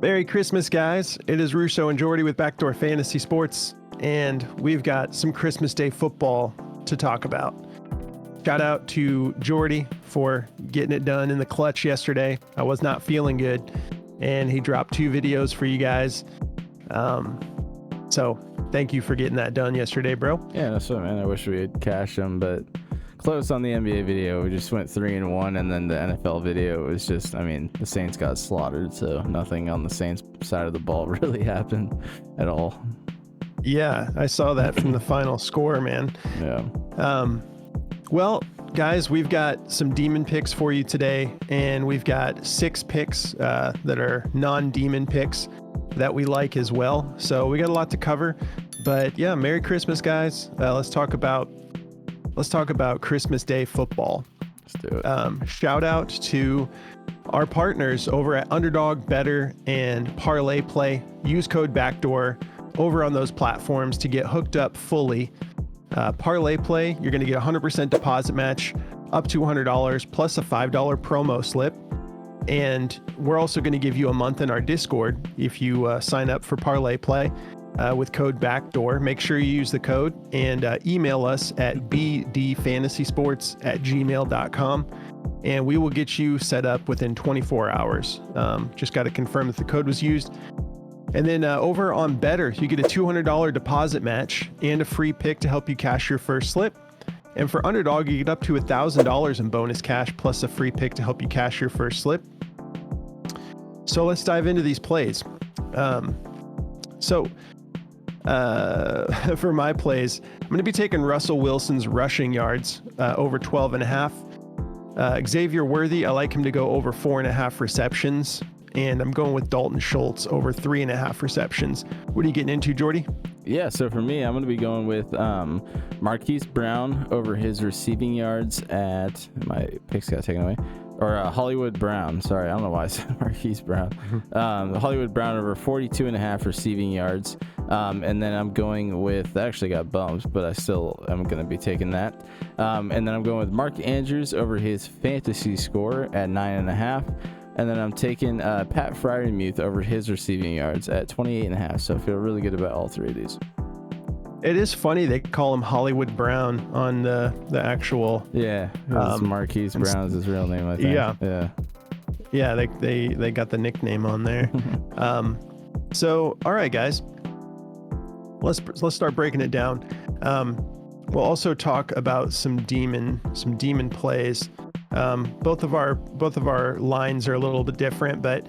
Merry Christmas, guys. It is Russo and Jordy with Backdoor Fantasy Sports, and we've got some Christmas Day football to talk about. Shout out to Jordy for getting it done in the clutch yesterday. I was not feeling good, and he dropped 2 videos for you guys. So thank you for getting that done yesterday, bro. Yeah, that's what, man. I wish we had cashed them, but close on the NBA video. We just went 3-1, and then the NFL video was just, the Saints got slaughtered, so nothing on the Saints side of the ball really happened at all. Yeah, I saw that from the final score, man. Yeah. Well, guys, we've got some demon picks for you today, and we've got 6 picks that are non-demon picks that we like as well. So we got a lot to cover, but yeah, Merry Christmas, guys. Let's talk about Christmas Day football. Let's do it. Shout out to our partners over at Underdog, Better, and Parlay Play. Use code BACKDOOR over on those platforms to get hooked up fully. Parlay Play, you're going to get a 100% deposit match up to $100 plus a $5 promo slip. And we're also going to give you a month in our Discord if you sign up for Parlay Play with code BACKDOOR. Make sure you use the code and email us at bdfantasysports@gmail.com, and we will get you set up within 24 hours. Just got to confirm that the code was used. And then over on Better, you get a $200 deposit match and a free pick to help you cash your first slip. And for Underdog, you get up to $1,000 in bonus cash plus a free pick to help you cash your first slip. So let's dive into these plays. For my plays, I'm going to be taking Russell Wilson's rushing yards over 12.5. Xavier Worthy, I like him to go over 4.5 receptions. And I'm going with Dalton Schultz over 3.5 receptions. What are you getting into, Jordy? Yeah, so for me, I'm going to be going with Marquise Brown over his receiving yards at my picks got taken away. Or Hollywood Brown. Sorry, I don't know why I said Marquise Brown. Hollywood Brown over 42.5 receiving yards. And then I'm going with, that actually got bumped, but I still am going to be taking that. And then I'm going with Mark Andrews over his fantasy score at 9.5. And then I'm taking Pat Freiermuth over his receiving yards at 28.5. So I feel really good about all 3 of these. It is funny they call him Hollywood Brown on the actual. Yeah, Marquise Brown is his real name, I think. Yeah. They got the nickname on there. So all right, guys, let's start breaking it down. We'll also talk about some demon plays. Both of our lines are a little bit different, but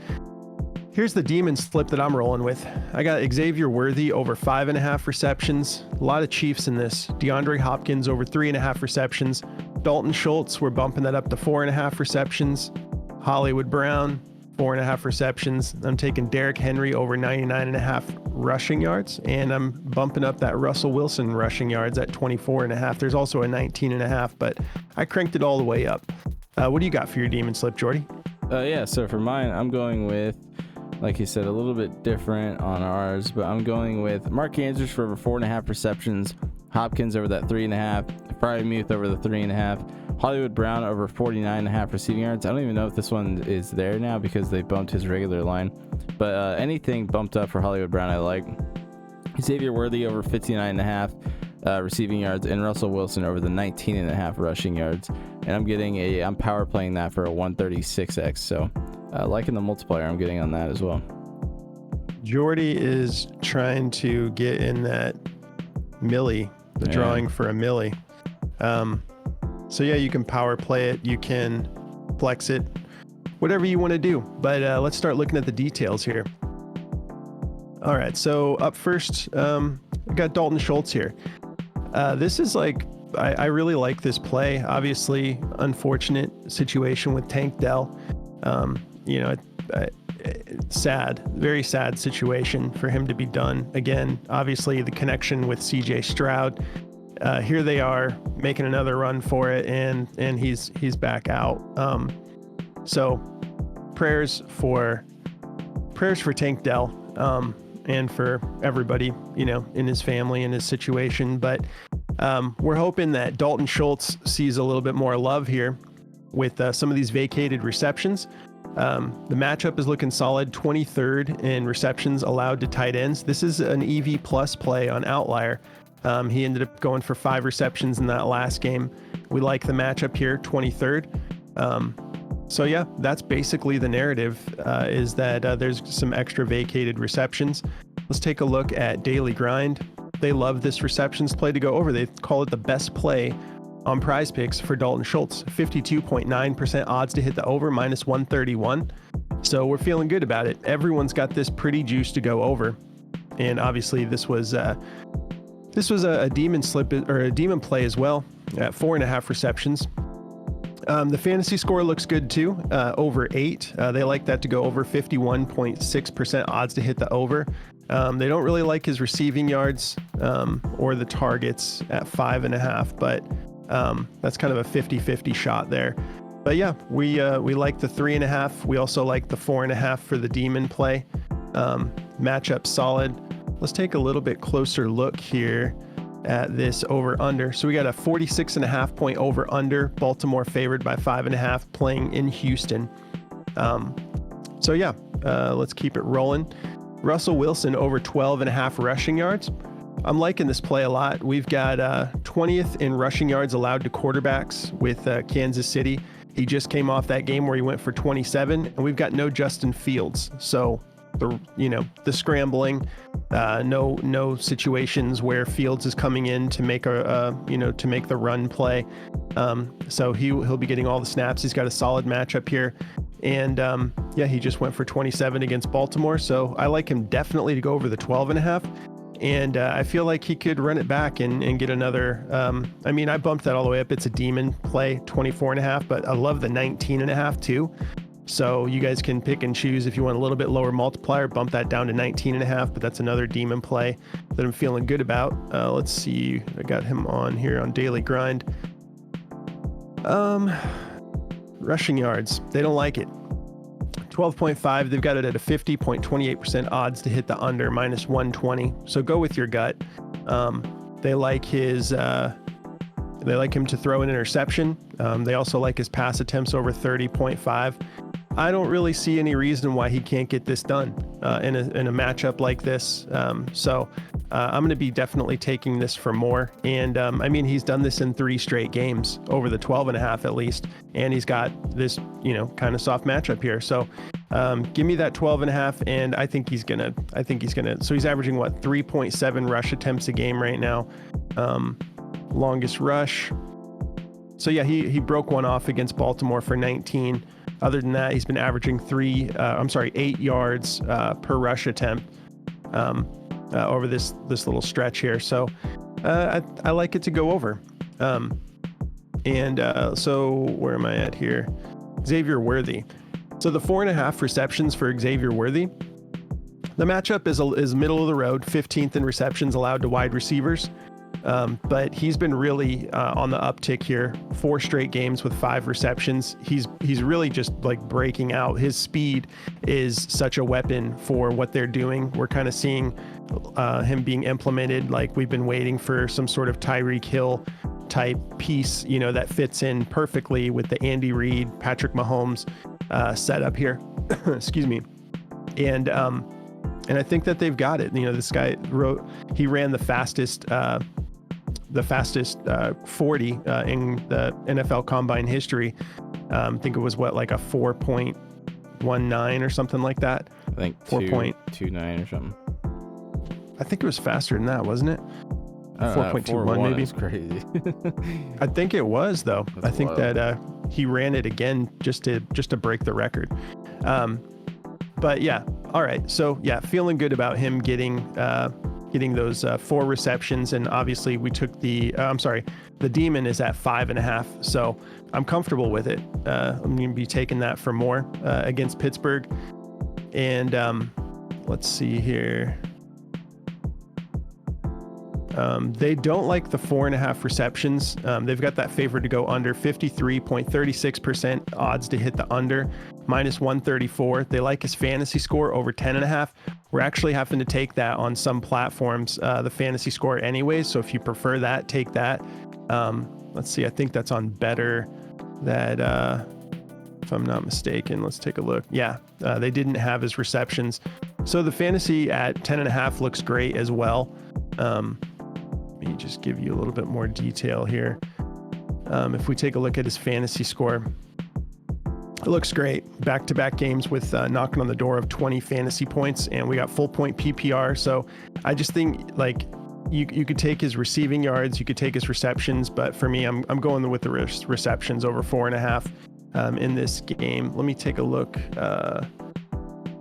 here's the demon slip that I'm rolling with. I got Xavier Worthy over 5.5 receptions. A lot of Chiefs in this. DeAndre Hopkins over 3.5 receptions. Dalton Schultz, we're bumping that up to 4.5 receptions. Hollywood Brown, 4.5 receptions. I'm taking Derrick Henry over 99.5 rushing yards, and I'm bumping up that Russell Wilson rushing yards at 24.5. There's also a 19.5, but I cranked it all the way up. What do you got for your demon slip, Jordy? Yeah, so for mine, I'm going with, like you said, a little bit different on ours, but I'm going with Mark Andrews for over 4.5 receptions, Hopkins over that 3.5, Freiermuth over the 3.5, Hollywood Brown over 49.5 receiving yards. I don't even know if this one is there now because they bumped his regular line, but anything bumped up for Hollywood Brown I like. Xavier Worthy over 59.5 receiving yards, and Russell Wilson over the 19.5 rushing yards. And I'm power playing that for a 136x. So liking the multiplier I'm getting on that as well. Jordy is trying to get in that milli, drawing for a milli. So yeah, you can power play it, you can flex it, whatever you want to do. But let's start looking at the details here. All right, so up first, we got Dalton Schultz here. This is like, I really like this play. Obviously, unfortunate situation with Tank Dell. Sad, very sad situation for him to be done. Again, obviously the connection with CJ Stroud. Here they are making another run for it, and he's back out. So prayers for Tank Dell, and for everybody, in his family and his situation. But we're hoping that Dalton Schultz sees a little bit more love here with some of these vacated receptions. The matchup is looking solid, 23rd in receptions allowed to tight ends. This is an EV plus play on Outlier. He ended up going for 5 receptions in that last game. We like the matchup here, 23rd. So yeah, that's basically the narrative, is that there's some extra vacated receptions. Let's take a look at Daily Grind. They love this receptions play to go over. They call it the best play on Prize Picks for Dalton Schultz. 52.9% odds to hit the over, minus 131. So we're feeling good about it. Everyone's got this pretty juice to go over. And obviously this was a demon slip or a demon play as well at 4.5 receptions. The fantasy score looks good too, over 8. They like that to go over, 51.6% odds to hit the over. They don't really like his receiving yards or the targets at 5.5, but that's kind of a 50-50 shot there. But yeah, we like the 3.5. We also like the 4.5 for the demon play. Matchup solid. Let's take a little bit closer look here at this over under. So we got a 46.5 point over under, Baltimore favored by 5.5, playing in Houston. So yeah, let's keep it rolling. Russell Wilson over 12.5 rushing yards. I'm liking this play a lot. We've got 20th in rushing yards allowed to quarterbacks with Kansas City. He just came off that game where he went for 27, and we've got no Justin Fields. So the scrambling, no situations where Fields is coming in to make to make the run play. So he'll be getting all the snaps. He's got a solid matchup here. And yeah, he just went for 27 against Baltimore. So I like him definitely to go over the 12.5. And I feel like he could run it back and get another. I bumped that all the way up. It's a demon play, 24.5, but I love the 19.5 too. So you guys can pick and choose if you want a little bit lower multiplier, bump that down to 19.5, but that's another demon play that I'm feeling good about. Let's see. I got him on here on Daily Grind. Rushing yards. They don't like it. 12.5. They've got it at a 50.28% odds to hit the under, minus 120. So go with your gut. They like his. They like him to throw an interception. They also like his pass attempts over 30.5. I don't really see any reason why he can't get this done in a matchup like this. So I'm going to be definitely taking this for more. And he's done this in 3 straight games over the 12.5 at least. And he's got this, kind of soft matchup here. So give me that 12.5. And I think he's going to, so he's averaging 3.7 rush attempts a game right now. Longest rush. So yeah, he broke one off against Baltimore for 19. Other than that, he's been averaging 8 yards per rush attempt over this little stretch here. So I like it to go over. So where am I at here? Xavier Worthy. So the 4.5 receptions for Xavier Worthy. The matchup is middle of the road, 15th in receptions allowed to wide receivers. But he's been really on the uptick here. 4 straight games with 5 receptions. He's really just like breaking out. His speed is such a weapon for what they're doing. We're kind of seeing him being implemented like we've been waiting for some sort of Tyreek Hill type piece, that fits in perfectly with the Andy Reid, Patrick Mahomes setup here. Excuse me. And I think that they've got it. This guy ran the fastest 40 in the NFL Combine history. I think it was like a 4.19 or something like that. I think 4.29 or something. I think it was faster than that, wasn't it? 4.21 maybe. Is crazy. I think it was though. That's I think wild. that he ran it again just to break the record. But yeah, all right. So yeah, feeling good about him getting those 4 receptions, and obviously we took the demon is at 5.5, so I'm comfortable with it. I'm going to be taking that for more against Pittsburgh. And let's see here. They don't like the 4.5 receptions. They've got that favored to go under, 53.36% odds to hit the under, minus 134. They like his fantasy score over 10.5. We're actually having to take that on some platforms, the fantasy score anyways. So if you prefer that, take that. Let's see. I think that's on Better. That if I'm not mistaken. Let's take a look. Yeah, they didn't have his receptions. So the fantasy at 10.5 looks great as well. Let me just give you a little bit more detail here. If we take a look at his fantasy score, it looks great. Back-to-back games with knocking on the door of 20 fantasy points, and we got full point PPR. So I just think like you could take his receiving yards, you could take his receptions, but for me, I'm going with the receptions over 4.5 in this game. Let me take a look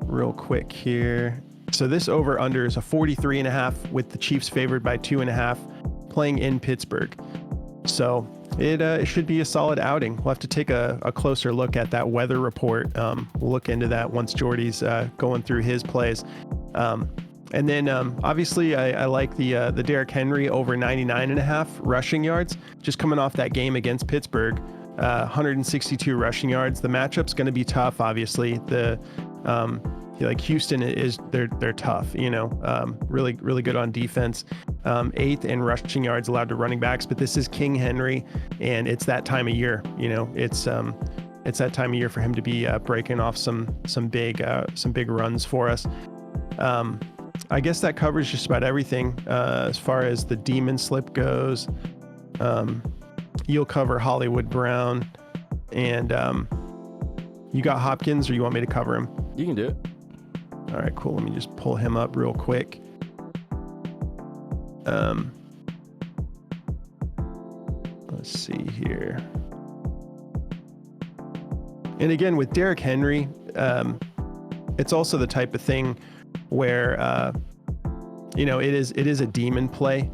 real quick here. So this over/under is a 43.5 with the Chiefs favored by 2.5, playing in Pittsburgh. So it should be a solid outing. We'll have to take a closer look at that weather report. We'll look into that once Jordy's going through his plays. And then obviously I like the Derrick Henry over 99.5 rushing yards, just coming off that game against Pittsburgh. 162 rushing yards. The matchup's going to be tough, obviously. Like Houston they're tough, really good on defense. 8th in rushing yards allowed to running backs, but this is King Henry, and it's that time of year. It's that time of year for him to be breaking off some big runs for us. I guess that covers just about everything as far as the demon slip goes. You'll cover Hollywood Brown, and you got Hopkins, or you want me to cover him? You can do it. All right, cool. Let me just pull him up real quick. Let's see here. And again, with Derrick Henry, it's also the type of thing where, it is a demon play,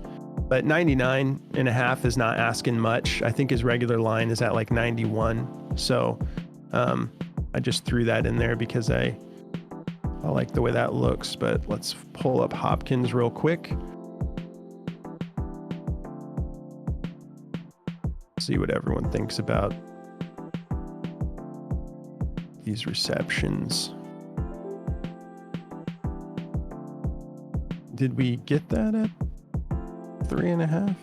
but 99.5 is not asking much. I think his regular line is at like 91. So I just threw that in there because I like the way that looks. But let's pull up Hopkins real quick. See what everyone thinks about these receptions. Did we get that at 3.5?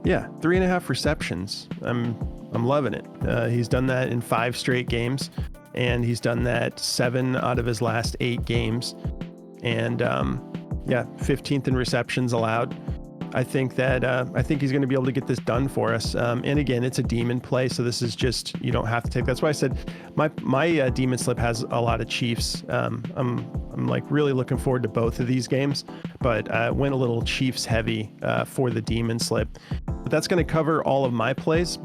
Yeah, 3.5 receptions. I'm loving it. He's done that in 5 straight games, and he's done that 7 out of his last 8 games. And 15th in receptions allowed. I think he's going to be able to get this done for us. And again, it's a demon play, so this is just, you don't have to take. That's why I said my demon slip has a lot of Chiefs. I'm like really looking forward to both of these games, but went a little Chiefs heavy for the demon slip. But that's going to cover all of my plays.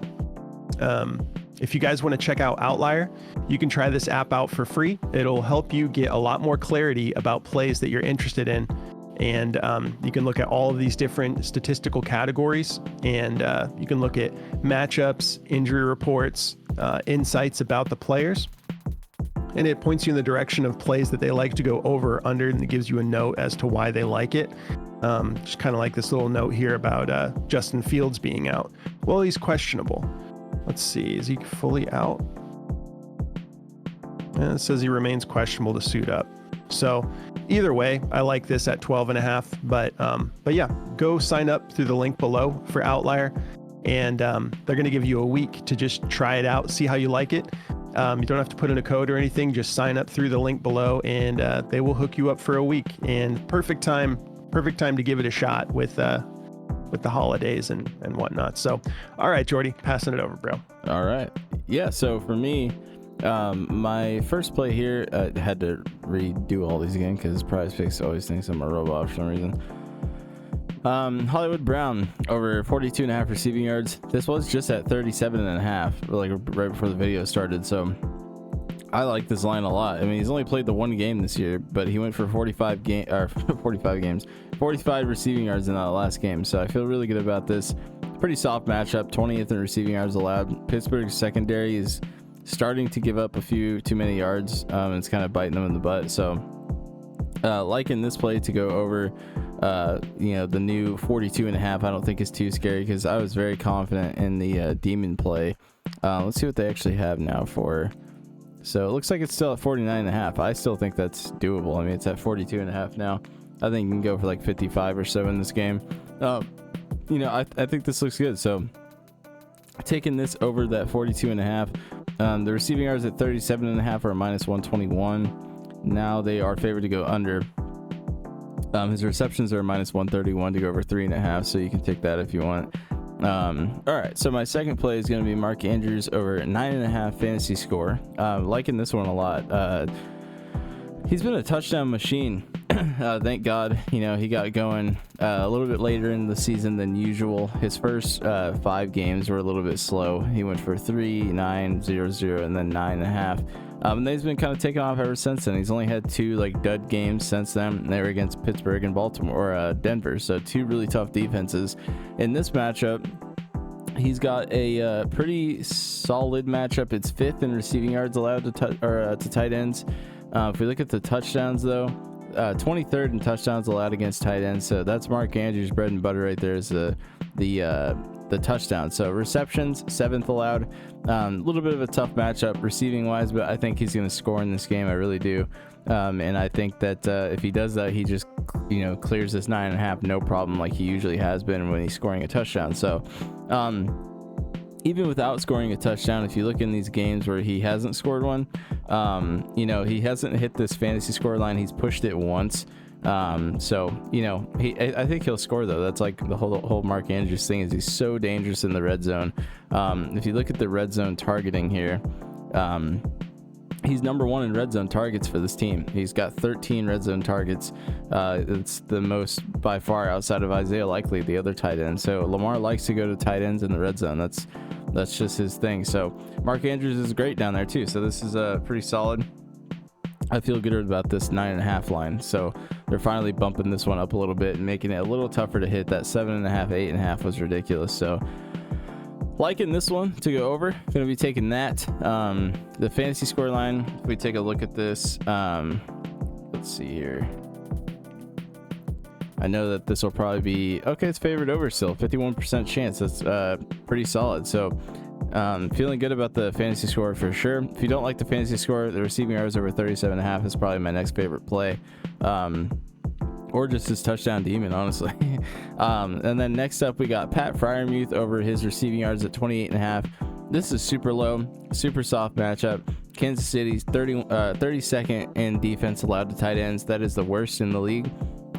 If you guys want to check out Outlier, you can try this app out for free. It'll help you get a lot more clarity about plays that you're interested in. And you can look at all of these different statistical categories, and you can look at matchups, injury reports, insights about the players. And it points you in the direction of plays that they like to go over or under, and it gives you a note as to why they like it. Just kind of like this little note here about Justin Fields being out. Well, he's questionable. Let's see, is he fully out? And it says he remains questionable to suit up. So either way, I like this at 12.5, but yeah, go sign up through the link below for Outlier, and they're going to give you a week to just try it out, see how you like it. You don't have to put in a code or anything, just sign up through the link below, and they will hook you up for a week. And perfect time to give it a shot with the holidays and whatnot. So, all right, Jordy, passing it over, bro. All right. Yeah, so for me, my first play here, had to redo all these again because Prize Picks always thinks I'm a robot for some reason. Hollywood Brown over 42.5 receiving yards. This was just at 37.5, like right before the video started. So I like this line a lot. I mean, he's only played the 1 game this year, but he went for 45 receiving yards in that last game. So I feel really good about this. Pretty soft matchup. 20th in receiving yards allowed. Pittsburgh's secondary is starting to give up a few too many yards. It's kind of biting them in the butt. So liking this play to go over the new 42.5. I don't think is too scary because I was very confident in the demon play. Let's see what they actually have now for. So it looks like it's still at 49.5. I still think that's doable. I mean, it's at 42.5 now. I think you can go for like 55 or so in this game. I think this looks good. So taking this over that 42.5, The receiving yards at 37.5 are minus 121. Now they are favored to go under. His receptions are minus 131 to go over 3.5, so you can take that if you want. All right, so my second play is going to be Mark Andrews over 9.5 fantasy score. Liking this one a lot. He's been a touchdown machine. Thank God, he got going a little bit later in the season than usual. His first 5 games were a little bit slow. He went for 3, 9, 0, 0, and then 9.5. And he's been kind of taking off ever since then. He's only had 2 dud games since then. They were against Pittsburgh and Baltimore, or Denver. So 2 really tough defenses. In this matchup, he's got a pretty solid matchup. It's 5th in receiving yards allowed to tight ends. If we look at the touchdowns, though, 23rd in touchdowns allowed against tight ends. So that's Mark Andrews' bread and butter right there. Is the touchdown. So receptions, 7th allowed. A little bit of a tough matchup receiving wise, but I think he's going to score in this game. I really do. And I think that if he does that, he just clears this 9.5 no problem, like he usually has been when he's scoring a touchdown. So even without scoring a touchdown, if you look in these games where he hasn't scored one, he hasn't hit this fantasy score line. He's pushed it once. I think he'll score, though. That's like the whole Mark Andrews thing, is he's so dangerous in the red zone. If you look at the red zone targeting here, he's number 1 in red zone targets for this team. He's got 13 red zone targets. It's the most by far outside of Isaiah Likely, the other tight end. So Lamar likes to go to tight ends in the red zone. That's just his thing. So Mark Andrews is great down there too. So this is pretty solid. I feel good about this 9.5 line. So they're finally bumping this one up a little bit and making it a little tougher to hit. That 7.5, 8.5 was ridiculous. So liking this one to go over. Going to be taking that. The fantasy score line, if we take a look at this, let's see here. I know that this will probably be okay. It's favored over still, 51% chance. That's pretty solid. So feeling good about the fantasy score for sure. If you don't like the fantasy score, the receiving yards over 37.5 is probably my next favorite play. Or just his touchdown demon, honestly. And then next up, we got Pat Fryermuth over his receiving yards at 28.5. This is super low, super soft matchup. Kansas City's 32nd in defense allowed to tight ends. That is the worst in the league.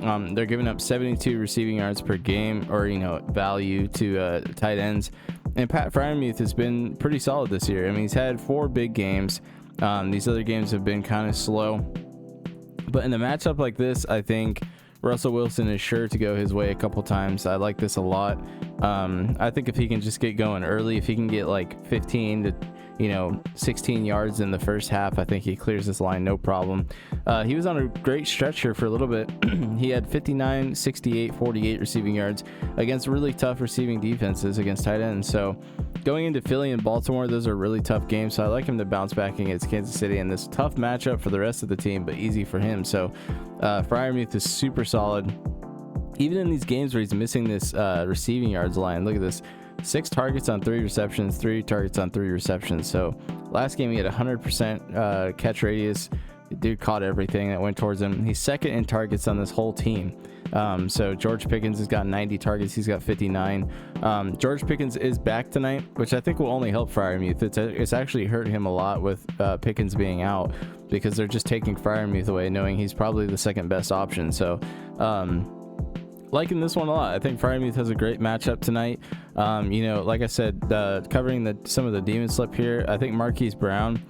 They're giving up 72 receiving yards per game, or value to tight ends. And Pat Fryermuth has been pretty solid this year. I mean, he's had 4 big games. These other games have been kind of slow. But in a matchup like this, I think Russell Wilson is sure to go his way a couple times. I like this a lot. I think if he can just get going early, if he can get like 15 to 16 yards in the first half, I think he clears this line no problem. He was on a great stretch here for a little bit. He had 59, 68, 48 receiving yards against really tough receiving defenses against tight ends. So going into Philly and Baltimore, those are really tough games. So I like him to bounce back against Kansas City in this tough matchup for the rest of the team, but easy for him. So Fryermuth is super solid. Even in these games where he's missing this receiving yards line, look at this. 6 targets on 3 receptions, 3 targets on 3 receptions. So last game he had 100% catch radius. The dude caught everything that went towards him. He's 2nd in targets on this whole team. So George Pickens has got 90 targets. He's got 59. George Pickens is back tonight, which I think will only help Fryermuth. It's actually hurt him a lot with Pickens being out, because they're just taking Fryermuth away, knowing he's probably the 2nd best option. So liking this one a lot. I think Fryermuth has a great matchup tonight. Like I said, covering some of the demon slip here, I think Marquise Brown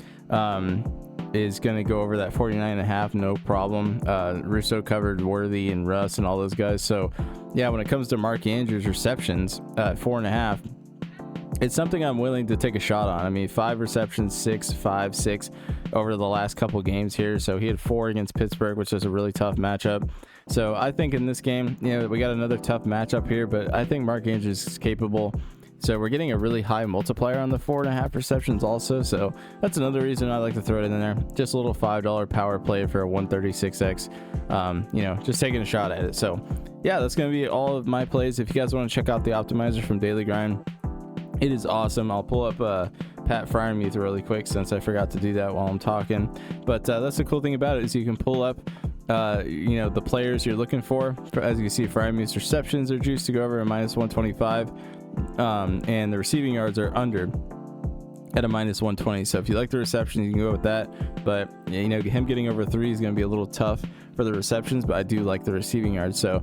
is going to go over that 49.5 no problem. Russo covered Worthy and Russ and all those guys. So yeah, when it comes to Mark Andrews receptions at 4.5, it's something I'm willing to take a shot on. I mean, 5 receptions, 6, 5, 6 over the last couple games here. So he had 4 against Pittsburgh, which is a really tough matchup. So I think in this game, we got another tough matchup here, but I think Mark Andrews is capable. So we're getting a really high multiplier on the 4.5 receptions also. So that's another reason I like to throw it in there. Just a little $5 power play for a 136x. Just taking a shot at it. So yeah, that's going to be all of my plays. If you guys want to check out the optimizer from Daily Grind, it is awesome. I'll pull up Pat Fryermuth really quick, since I forgot to do that while I'm talking. But that's the cool thing about it, is you can pull up the players you're looking for. As you can see, Fryermuth's receptions are juiced to go over at minus 125, and the receiving yards are under. at a -120. So if you like the reception, you can go with that. But you know, him getting over 3 is going to be a little tough for the receptions, but I do like the receiving yards. So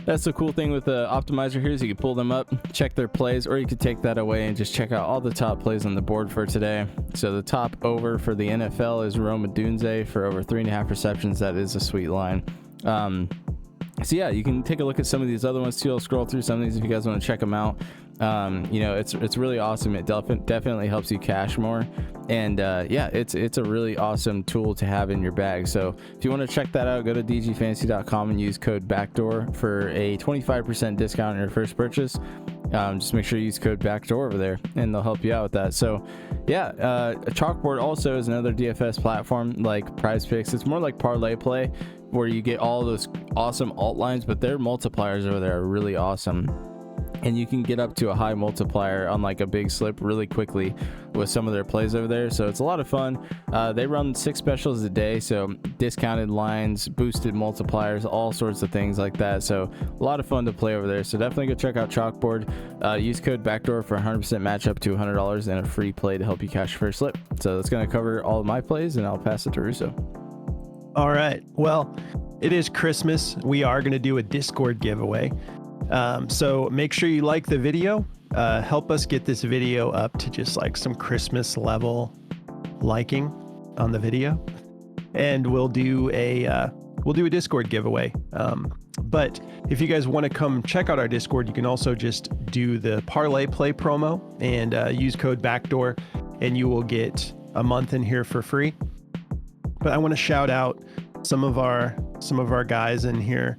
that's the cool thing with the optimizer here, is you can pull them up, check their plays, or you could take that away and just check out all the top plays on the board for today. So the top over for the NFL is Rome Odunze for over 3.5 receptions. That is a sweet line. So yeah, you can take a look at some of these other ones too. I'll scroll through some of these if you guys want to check them out. You know, it's really awesome. It definitely helps you cash more, and yeah, it's a really awesome tool to have in your bag. So if you want to check that out, go to dgfantasy.com and use code BACKDOOR for a 25% discount on your first purchase. Just make sure you use code BACKDOOR over there, and they'll help you out with that. So yeah, Chalkboard also is another DFS platform like Prize Picks. It's more like parlay play, where you get all those awesome alt lines, but their multipliers over there are really awesome. And you can get up to a high multiplier on like a big slip really quickly with some of their plays over there. So it's a lot of fun. They run 6 specials a day, so discounted lines, boosted multipliers, all sorts of things like that. So a lot of fun to play over there. So definitely go check out Chalkboard. Use code BACKDOOR for 100% match up to $100 and a free play to help you cash your first slip. So that's going to cover all of my plays, and I'll pass it to Russo. All right. Well, it is Christmas. We are going to do a Discord giveaway. So make sure you like the video, help us get this video up to just like some Christmas level liking on the video, and we'll do a Discord giveaway. But if you guys want to come check out our Discord, you can also just do the parlay play promo and use code BACKDOOR, and you will get a month in here for free. But I want to shout out some of our guys in here.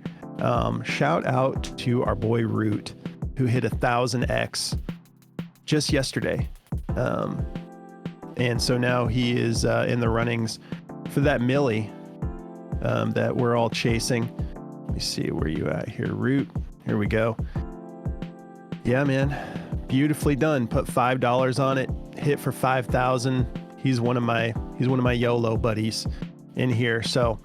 Shout out to our boy Root, who hit 1,000x just yesterday. And so now he is in the runnings for that milli that we're all chasing. Let me see where you at here, Root. Here we go. Yeah, man, beautifully done. Put $5 on it, hit for 5,000. He's one of my YOLO buddies in here. So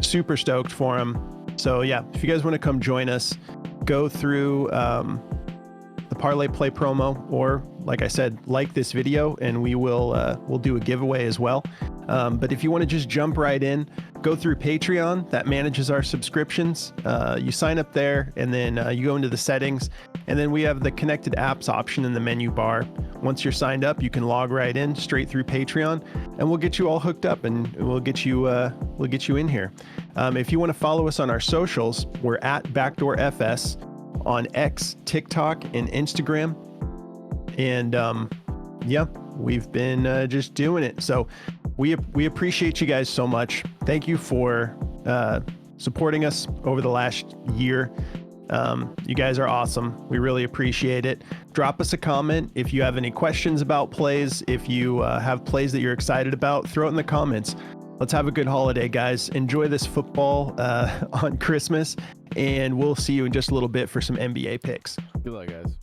super stoked for him. So yeah, if you guys want to come join us, go through the parlay play promo, or like I said, like this video, and we'll do a giveaway as well. But if you want to just jump right in, go through Patreon. That manages our subscriptions. You sign up there, and then you go into the settings, and then we have the connected apps option in the menu bar. Once you're signed up, you can log right in straight through Patreon, and we'll get you all hooked up, and we'll get you in here. If you want to follow us on our socials, we're at BackdoorFS on X, TikTok, and Instagram. And yeah, we've been just doing it. So we appreciate you guys so much. Thank you for supporting us over the last year. You guys are awesome. We really appreciate it. Drop us a comment if you have any questions about plays. If you have plays that you're excited about, throw it in the comments. Let's have a good holiday, guys. Enjoy this football on Christmas, and we'll see you in just a little bit for some NBA picks. Good luck, guys.